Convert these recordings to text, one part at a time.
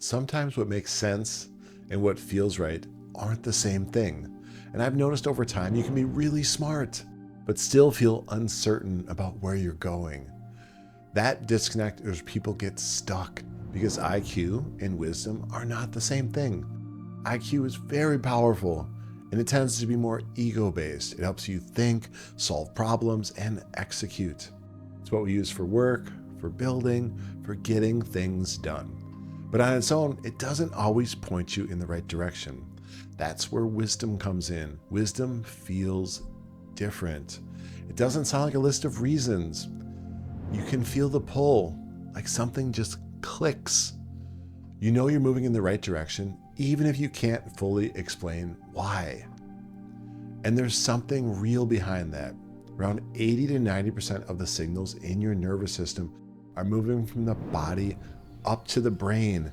Sometimes what makes sense and what feels right aren't the same thing. And I've noticed over time you can be really smart, but still feel uncertain about where you're going. That disconnect is where people get stuck because IQ and wisdom are not the same thing. IQ is very powerful and it tends to be more ego-based. It helps you think, solve problems, and execute. It's what we use for work, for building, for getting things done. But on its own, it doesn't always point you in the right direction. That's where wisdom comes in. Wisdom feels different. It doesn't sound like a list of reasons. You can feel the pull, like something just clicks. You know you're moving in the right direction, even if you can't fully explain why. And there's something real behind that. Around 80 to 90% of the signals in your nervous system are moving from the body up to the brain,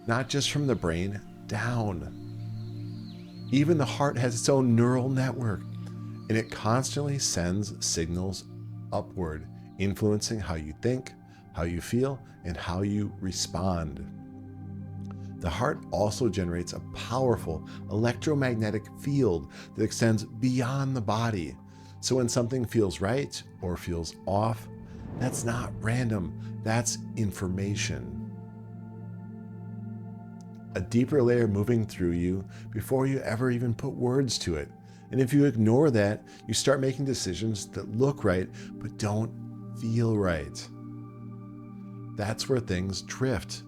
not just from the brain down. Even the heart has its own neural network, and it constantly sends signals upward, influencing how you think, how you feel, and how you respond. The heart also generates a powerful electromagnetic field that extends beyond the body. So when something feels right or feels off, that's not random, that's information. A deeper layer moving through you before you ever even put words to it. And if you ignore that, you start making decisions that look right but don't feel right. That's where things drift.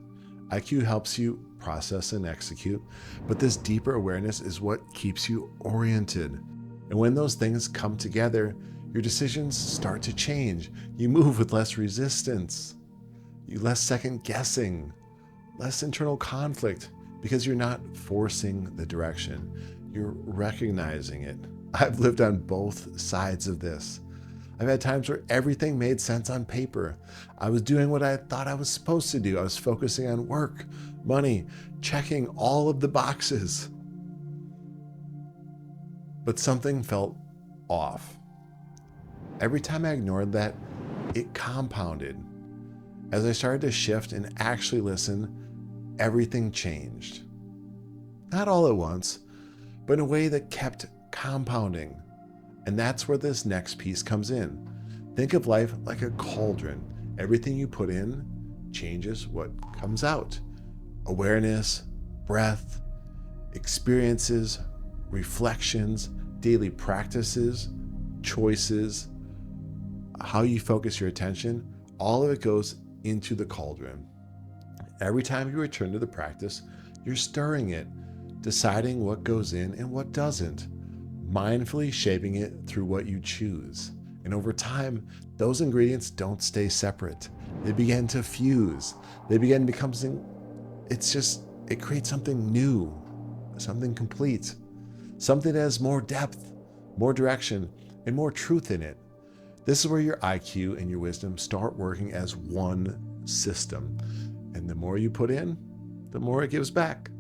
IQ helps you process and execute, but this deeper awareness is what keeps you oriented. And when those things come together, your decisions start to change. You move with less resistance, less second guessing, less internal conflict, because you're not forcing the direction. You're recognizing it. I've lived on both sides of this. I've had times where everything made sense on paper. I was doing what I thought I was supposed to do. I was focusing on work, money, checking all of the boxes. But something felt off. Every time I ignored that, it compounded. As I started to shift and actually listen, everything changed. Not all at once, but in a way that kept compounding. And that's where this next piece comes in. Think of life like a cauldron. Everything you put in changes what comes out. Awareness, breath, experiences, reflections, daily practices, choices, how you focus your attention, all of it goes into the cauldron. Every time you return to the practice, you're stirring it, deciding what goes in and what doesn't, mindfully shaping it through what you choose. And over time, those ingredients don't stay separate. They begin to fuse. They begin to become something, it creates something new, something complete, something that has more depth, more direction, and more truth in it. This is where your IQ and your wisdom start working as one system. And the more you put in, the more it gives back.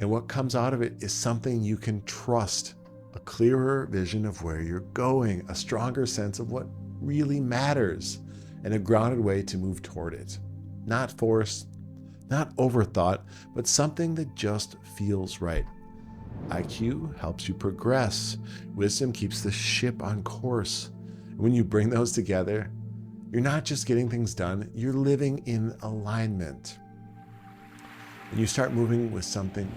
And what comes out of it is something you can trust, a clearer vision of where you're going, a stronger sense of what really matters, and a grounded way to move toward it. Not forced, not overthought, but something that just feels right. IQ helps you progress. Wisdom keeps the ship on course. When you bring those together, you're not just getting things done, you're living in alignment. And you start moving with something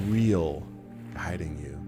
real guiding you.